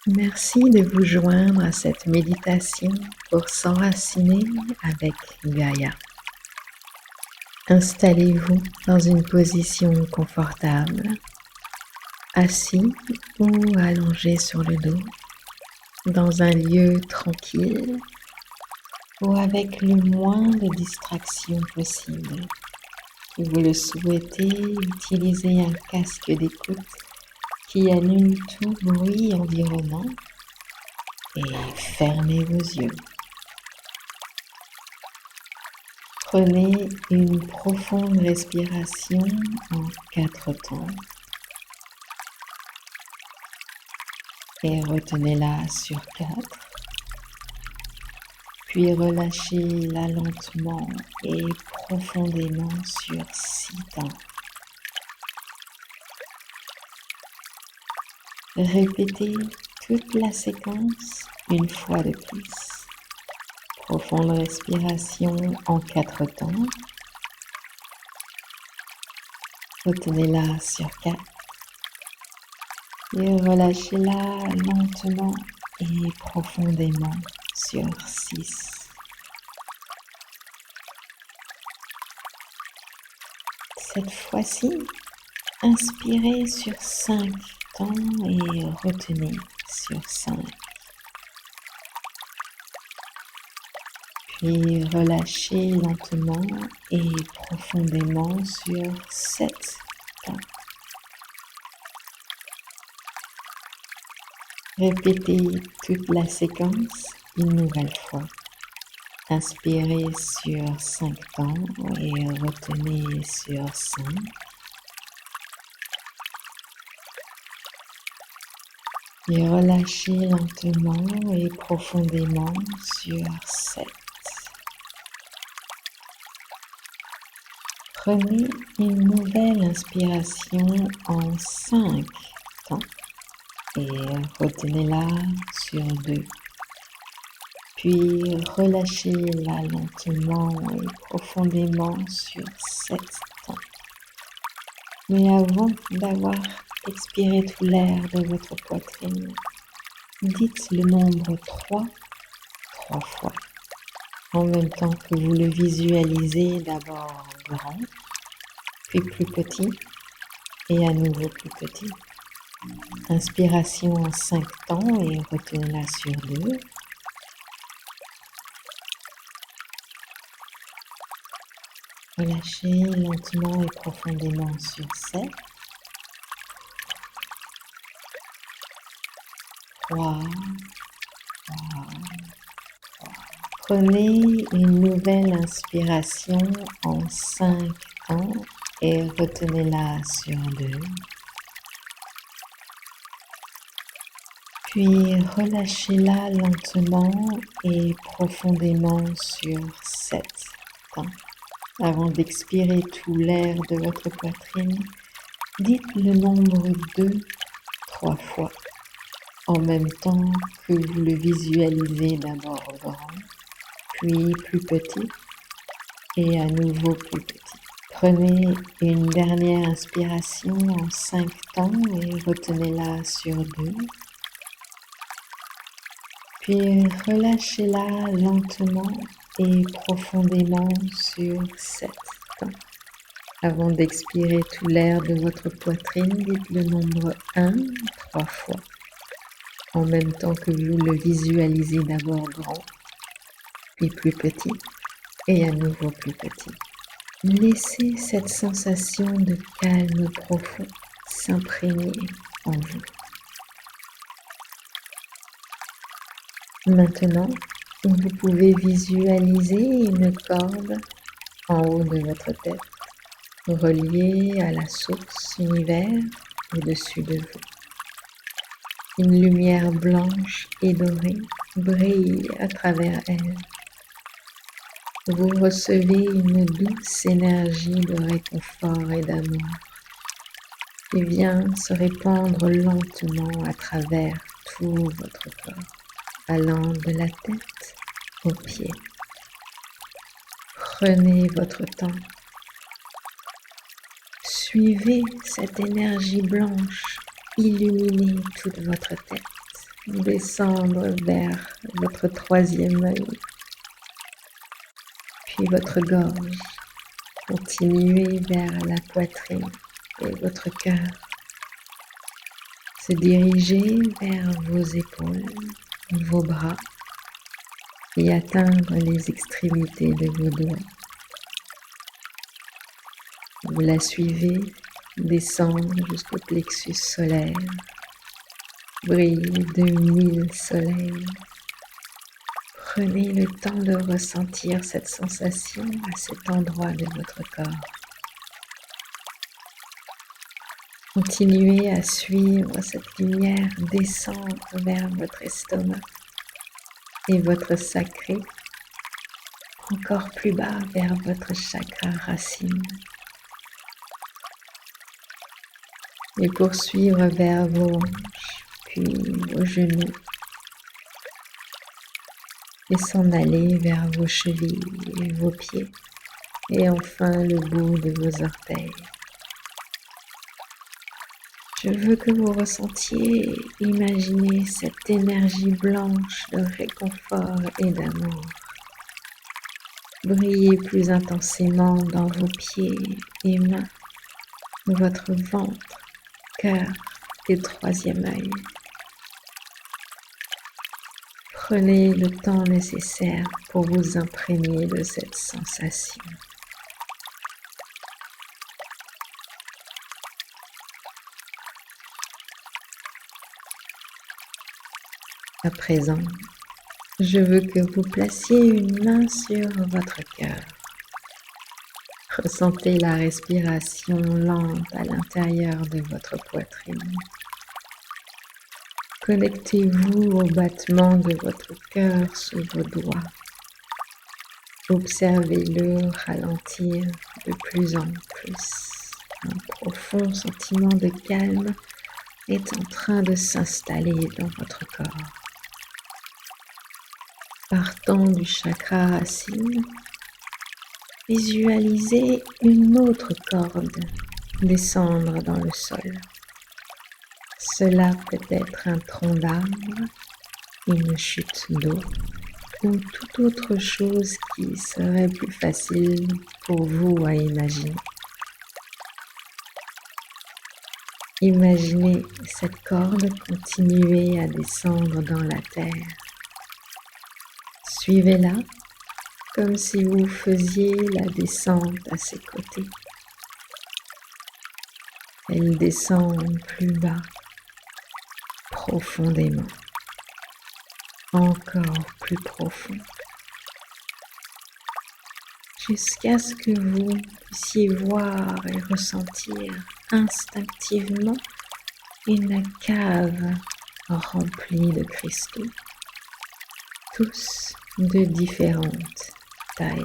Merci de vous joindre à cette méditation pour s'enraciner avec Gaïa. Installez-vous dans une position confortable, assis ou allongé sur le dos, dans un lieu tranquille ou avec le moins de distractions possible. Si vous le souhaitez, utilisez un casque d'écoute qui annule tout bruit environnant et fermez vos yeux. Prenez une profonde respiration en 4 temps et retenez-la sur 4, puis relâchez-la lentement et profondément sur 6 temps. Répétez toute la séquence une fois de plus. Profonde respiration en 4 temps. Retenez-la sur 4 et relâchez-la lentement et profondément sur 6. Cette fois-ci, inspirez sur 5 temps et retenez sur 5. Puis relâchez lentement et profondément sur 7 temps. Répétez toute la séquence une nouvelle fois. Inspirez sur 5 temps et retenez sur 5. Et relâchez lentement et profondément sur 7. Prenez une nouvelle inspiration en 5 temps et retenez-la sur 2. Puis relâchez-la lentement et profondément sur 7 temps. Mais avant d'avoir expiré tout l'air de votre poitrine, dites le nombre 3 fois, en même temps que vous le visualisez d'abord grand, puis plus petit, et à nouveau plus petit. Inspiration en 5 temps et retenez-la sur 2. Relâchez lentement et profondément sur 7. 3. Prenez une nouvelle inspiration en 5 temps et retenez-la sur 2. Puis relâchez-la lentement et profondément sur 7 temps. Avant d'expirer tout l'air de votre poitrine, dites le nombre 2 3 fois, en même temps que vous le visualisez d'abord grand, puis plus petit et à nouveau plus petit. Prenez une dernière inspiration en 5 temps et retenez-la sur 2. Puis relâchez-la lentement et profondément sur 7 temps. Avant d'expirer tout l'air de votre poitrine, dites le nombre 1 3 fois, en même temps que vous le visualisez d'abord grand, puis plus petit et à nouveau plus petit. Laissez cette sensation de calme profond s'imprégner en vous. Maintenant, vous pouvez visualiser une corde en haut de votre tête, reliée à la source univers au-dessus de vous. Une lumière blanche et dorée brille à travers elle. Vous recevez une douce énergie de réconfort et d'amour qui vient se répandre lentement à travers tout votre corps, allant de la tête aux pieds. Prenez votre temps. Suivez cette énergie blanche illuminer toute votre tête, descendre vers votre troisième œil, puis votre gorge. Continuez vers la poitrine et votre cœur. Se diriger vers vos épaules, vos bras et atteindre les extrémités de vos doigts. Vous la suivez, descendre jusqu'au plexus solaire, brille de 1000 soleils. Prenez le temps de ressentir cette sensation à cet endroit de votre corps. Continuez à suivre cette lumière descendre vers votre estomac et votre sacré, encore plus bas vers votre chakra racine. Et poursuivre vers vos hanches, puis vos genoux, et s'en aller vers vos chevilles et vos pieds, et enfin le bout de vos orteils. Je veux que vous ressentiez et imaginez cette énergie blanche de réconfort et d'amour. Brillez plus intensément dans vos pieds et mains, votre ventre, cœur et troisième œil. Prenez le temps nécessaire pour vous imprégner de cette sensation. À présent, je veux que vous placiez une main sur votre cœur. Ressentez la respiration lente à l'intérieur de votre poitrine. Connectez-vous au battement de votre cœur sous vos doigts. Observez-le ralentir de plus en plus. Un profond sentiment de calme est en train de s'installer dans votre corps. Partant du chakra racine, visualisez une autre corde descendre dans le sol. Cela peut être un tronc d'arbre, une chute d'eau ou toute autre chose qui serait plus facile pour vous à imaginer. Imaginez cette corde continuer à descendre dans la terre. Suivez-la comme si vous faisiez la descente à ses côtés. Elle descend plus bas, profondément, encore plus profond, jusqu'à ce que vous puissiez voir et ressentir instinctivement une cave remplie de cristaux, tous de différentes tailles.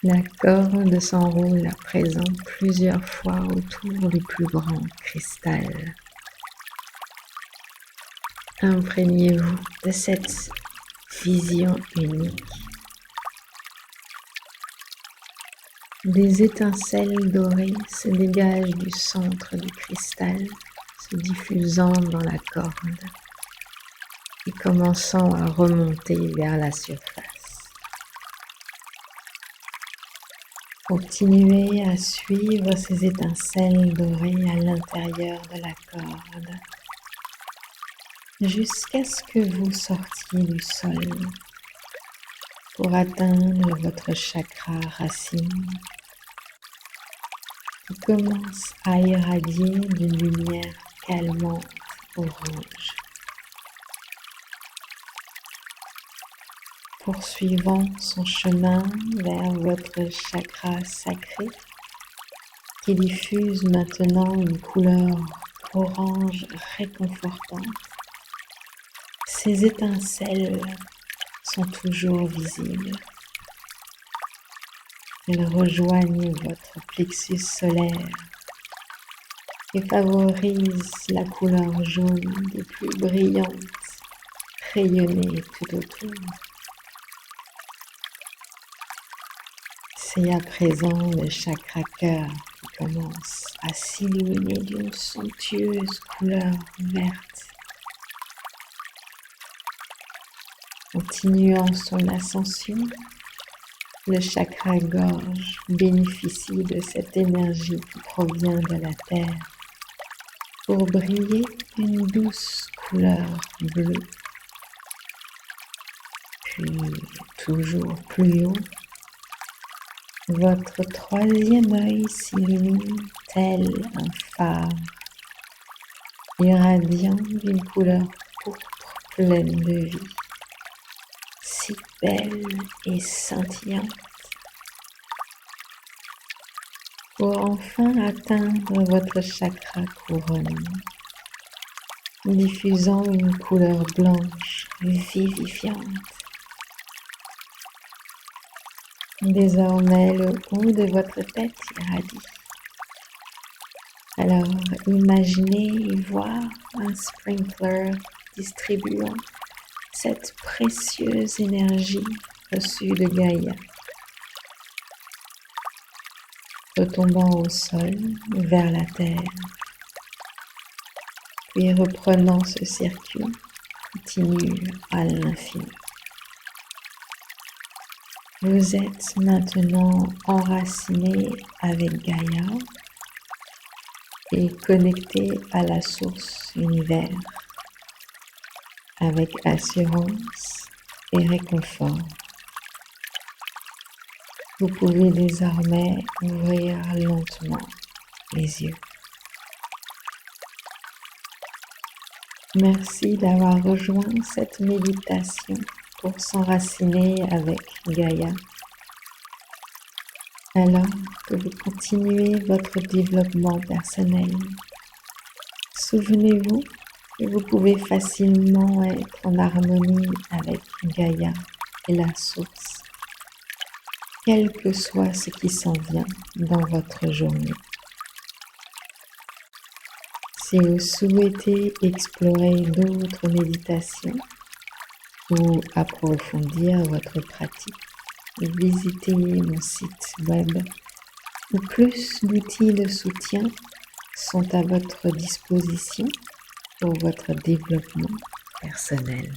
La corde s'enroule à présent plusieurs fois autour du plus grand cristal. Imprégnez-vous de cette vision unique. Des étincelles dorées se dégagent du centre du cristal, se diffusant dans la corde et commençant à remonter vers la surface. Continuez à suivre ces étincelles dorées à l'intérieur de la corde jusqu'à ce que vous sortiez du sol pour atteindre votre chakra racine qui commence à irradier d'une lumière calmante orange. Poursuivant son chemin vers votre chakra sacré qui diffuse maintenant une couleur orange réconfortante. Ces étincelles sont toujours visibles. Elles rejoignent votre plexus solaire et favorisent la couleur jaune des plus brillantes rayonner tout autour. C'est à présent le chakra cœur qui commence à s'illuminer d'une somptueuse couleur verte Continuant son ascension, le chakra gorge bénéficie de cette énergie qui provient de la terre pour briller d'une douce couleur bleue. Puis, toujours plus haut, votre troisième œil s'illumine tel un phare, irradiant d'une couleur pourpre pleine de vie, si belle et scintillante, pour enfin atteindre votre chakra couronne, diffusant une couleur blanche vivifiante. Désormais, le haut de votre tête irradie. Alors, imaginez y voir un sprinkler distribuant cette précieuse énergie reçue de Gaïa, retombant au sol vers la terre, puis reprenant ce circuit continu à l'infini. Vous êtes maintenant enraciné avec Gaïa et connecté à la source univers avec assurance et réconfort. Vous pouvez désormais ouvrir lentement les yeux. Merci d'avoir rejoint cette méditation pour s'enraciner avec Gaïa. Alors que vous continuez votre développement personnel, souvenez-vous que vous pouvez facilement être en harmonie avec Gaïa et la source, quel que soit ce qui s'en vient dans votre journée. Si vous souhaitez explorer d'autres méditations ou approfondir votre pratique, visitez mon site web où plus d'outils de soutien sont à votre disposition pour votre développement personnel.